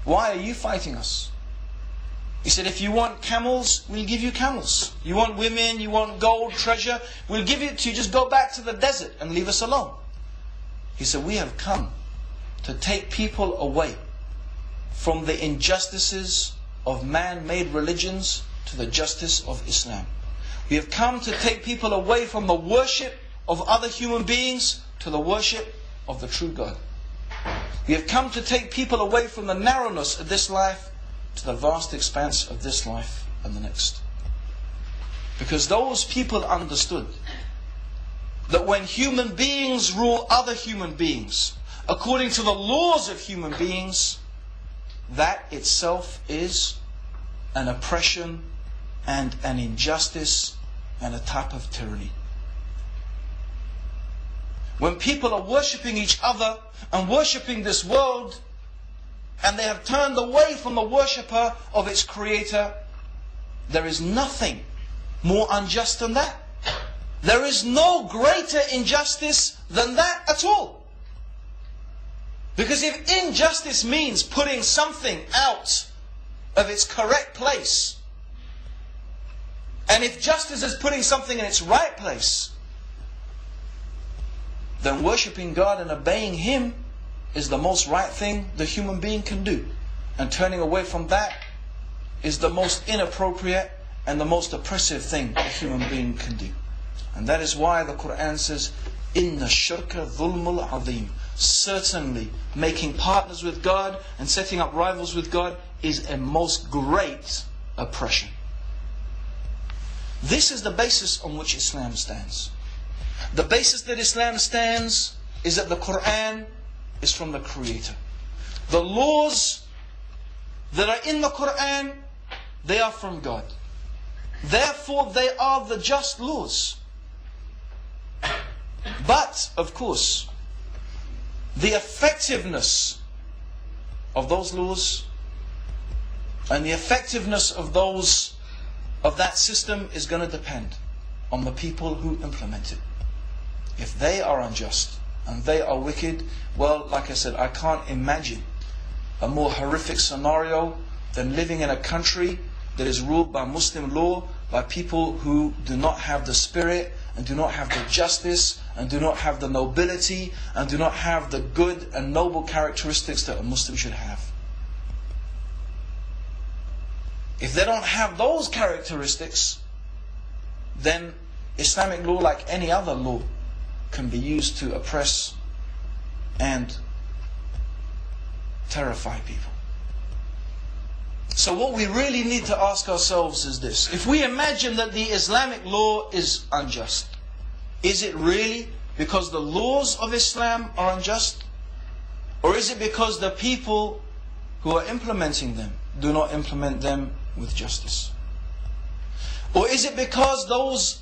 Why are you fighting us? He said, if you want camels, we'll give you camels. You want women, you want gold, treasure, we'll give it to you. Just go back to the desert and leave us alone. He said, we have come to take people away from the injustices of man-made religions to the justice of Islam. We have come to take people away from the worship of other human beings to the worship of the true God. We have come to take people away from the narrowness of this life to the vast expanse of this life and the next. Because those people understood that when human beings rule other human beings according to the laws of human beings, that itself is an oppression and an injustice and a type of tyranny. When people are worshipping each other and worshipping this world, and they have turned away from the worshipper of its creator, there is nothing more unjust than that. There is no greater injustice than that at all. Because if injustice means putting something out of its correct place, and if justice is putting something in its right place, then worshipping God and obeying Him is the most right thing the human being can do. And turning away from that is the most inappropriate and the most oppressive thing a human being can do. And that is why the Quran says, Inna shirka dhulmul azim. Certainly, making partners with God and setting up rivals with God is a most great oppression. This is the basis on which Islam stands. The basis that Islam stands is that the Quran is from the Creator. The laws that are in the Quran, they are from God. Therefore, they are the just laws. But, of course, the effectiveness of those laws and the effectiveness of that system is going to depend on the people who implement it. If they are unjust and they are wicked, well, like I said, I can't imagine a more horrific scenario than living in a country that is ruled by Muslim law, by people who do not have the spirit and do not have the justice and do not have the nobility and do not have the good and noble characteristics that a Muslim should have. If they don't have those characteristics, then Islamic law, like any other law, can be used to oppress and terrify people. So what we really need to ask ourselves is this. If we imagine that the Islamic law is unjust, is it really because the laws of Islam are unjust? Or is it because the people who are implementing them do not implement them with justice? Or is it because those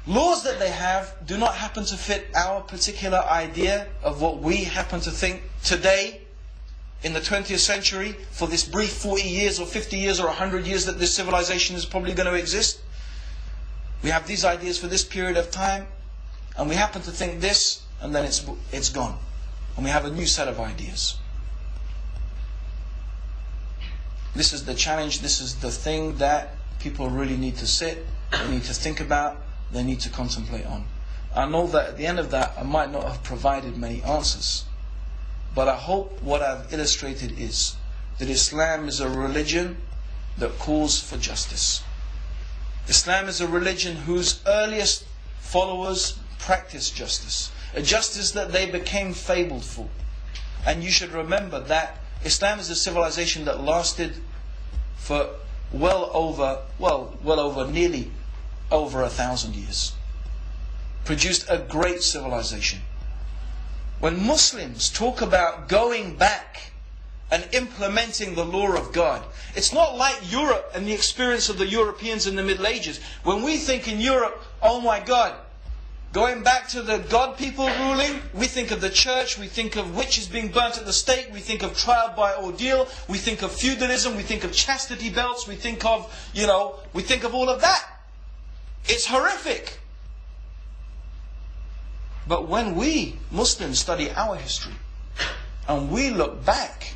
laws that they have do not happen to fit our particular idea of what we happen to think today in the 20th century for this brief 40 years or 50 years or 100 years that this civilization is probably going to exist? We have these ideas for this period of time and we happen to think this and then it's gone. And we have a new set of ideas. This is the challenge, this is the thing that people really need to sit, they need to think about, they need to contemplate on. I know that at the end of that I might not have provided many answers, but I hope what I've illustrated is that Islam is a religion that calls for justice. Islam is a religion whose earliest followers practiced justice, a justice that they became fabled for. And you should remember that Islam is a civilization that lasted for well over nearly over 1,000 years. Produced a great civilization. When Muslims talk about going back and implementing the law of God, it's not like Europe and the experience of the Europeans in the Middle Ages. When we think in Europe, oh my God, going back to the God people ruling, we think of the church, we think of witches being burnt at the stake, we think of trial by ordeal, we think of feudalism, we think of chastity belts, we think of, we think of all of that. It's horrific. But when we Muslims study our history and we look back,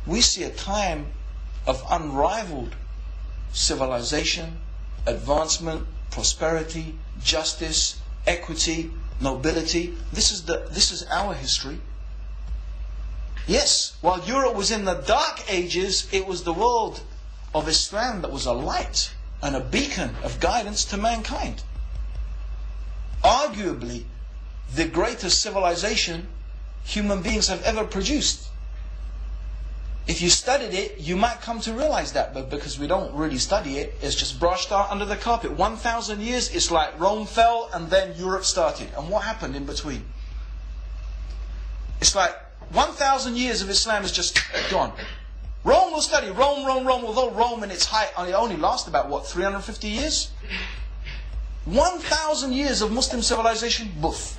we see a time of unrivaled civilization, advancement, prosperity, justice, equity, nobility. This is our history. Yes, while Europe was in the dark ages, it was the world of Islam that was a light and a beacon of guidance to mankind. Arguably, the greatest civilization human beings have ever produced. If you studied it, you might come to realize that, but because we don't really study it, it's just brushed out under the carpet. 1,000 years, it's like Rome fell and then Europe started. And what happened in between? It's like 1,000 years of Islam is just gone. Rome will study. Rome, although Rome in its height only lasted about, what, 350 years? 1,000 years of Muslim civilization, boof.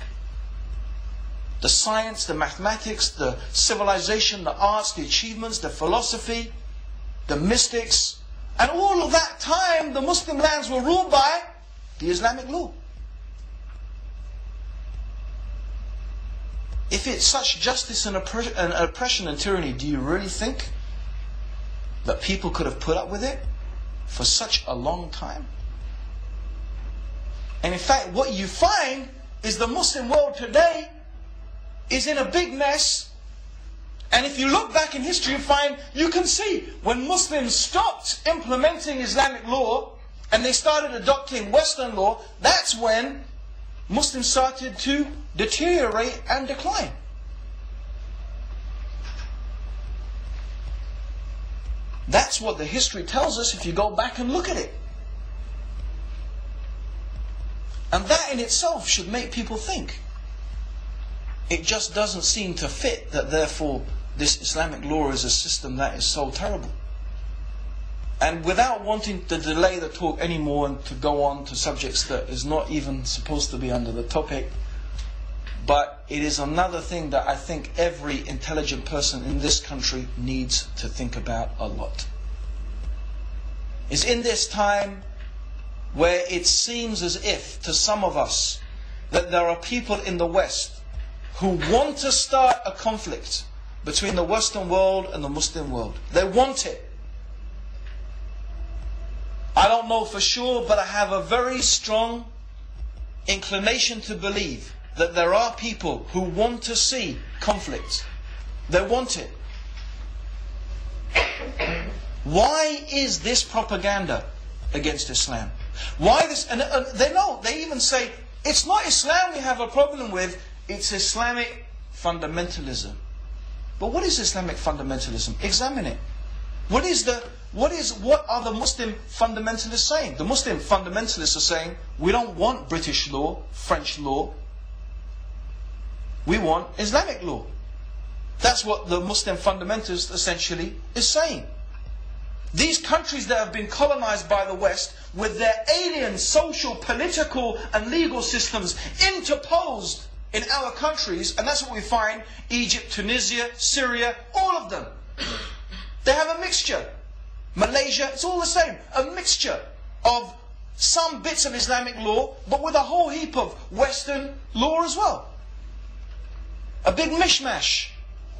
The science, the mathematics, the civilization, the arts, the achievements, the philosophy, the mystics, and all of that time the Muslim lands were ruled by the Islamic law. If it's such justice and oppression and tyranny, do you really think that people could have put up with it for such a long time? And in fact, what you find is the Muslim world today is in a big mess. And if you look back in history, you can see when Muslims stopped implementing Islamic law and they started adopting Western law, that's when Muslims started to deteriorate and decline. That's what the history tells us if you go back and look at it. And that in itself should make people think. It just doesn't seem to fit that therefore this Islamic law is a system that is so terrible. And without wanting to delay the talk anymore and to go on to subjects that is not even supposed to be under the topic, but it is another thing that I think every intelligent person in this country needs to think about a lot. Is in this time where it seems as if to some of us that there are people in the West who want to start a conflict between the Western world and the Muslim world. They want it. I don't know for sure, but I have a very strong inclination to believe that there are people who want to see conflict. They want it. Why is this propaganda against Islam? Why this? And they know, they even say, it's not Islam we have a problem with, it's Islamic fundamentalism. But what is Islamic fundamentalism? Examine it. What are the Muslim fundamentalists saying? The Muslim fundamentalists are saying, we don't want British law, French law. We want Islamic law. That's what the Muslim fundamentalist essentially is saying. These countries that have been colonized by the West, with their alien social, political and legal systems interposed in our countries, and that's what we find, Egypt, Tunisia, Syria, all of them. They have a mixture. Malaysia, it's all the same. A mixture of some bits of Islamic law, but with a whole heap of Western law as well. A big mishmash.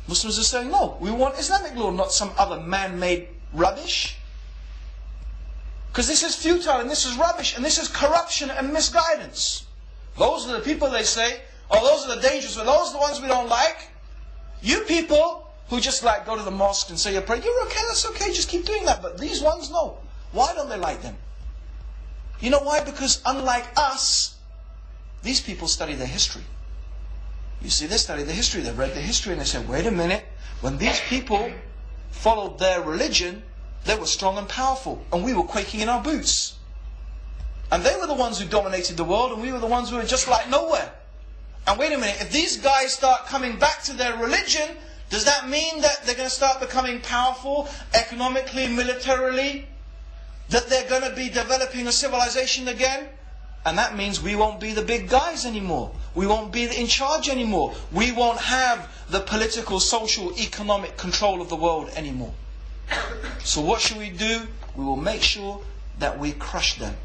Muslims are saying, no, we want Islamic law, not some other man-made rubbish. Because this is futile and this is rubbish and this is corruption and misguidance. Those are the people, they say, those are the dangerous ones, those are the ones we don't like. You people who just like go to the mosque and say your prayer, you're okay, that's okay, just keep doing that. But these ones, no. Why don't they like them? You know why? Because unlike us, these people study their history. You see, they study the history, they've read the history and they say, wait a minute, when these people followed their religion, they were strong and powerful and we were quaking in our boots. And they were the ones who dominated the world and we were the ones who were just like nowhere. And wait a minute, if these guys start coming back to their religion, does that mean that they're going to start becoming powerful economically, militarily? That they're going to be developing a civilization again? And that means we won't be the big guys anymore. We won't be in charge anymore. We won't have the political, social, economic control of the world anymore. So what should we do? We will make sure that we crush them.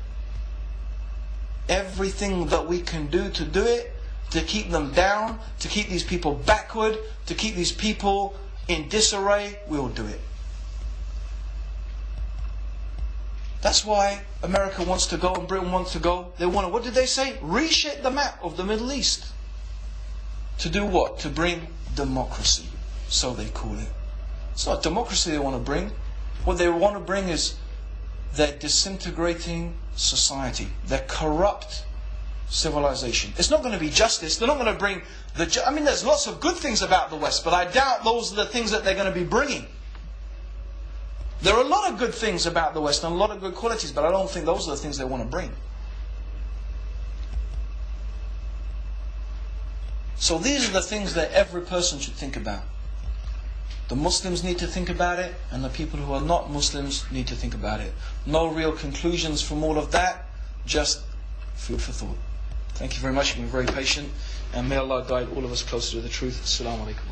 Everything that we can do to do it, to keep them down, to keep these people backward, to keep these people in disarray, we'll do it. That's why America wants to go and Britain wants to go. They want to, what did they say? Reshape the map of the Middle East. To do what? To bring democracy, so they call it. It's not democracy they want to bring. What they want to bring is their disintegrating society, their corrupt civilization. It's not going to be justice. They're not going to bring I mean, there's lots of good things about the West, but I doubt those are the things that they're going to be bringing. There are a lot of good things about the West and a lot of good qualities, but I don't think those are the things they want to bring. So these are the things that every person should think about. The Muslims need to think about it, and the people who are not Muslims need to think about it. No real conclusions from all of that, just food for thought. Thank you very much. You've been very patient, and may Allah guide all of us closer to the truth. Assalamu alaikum.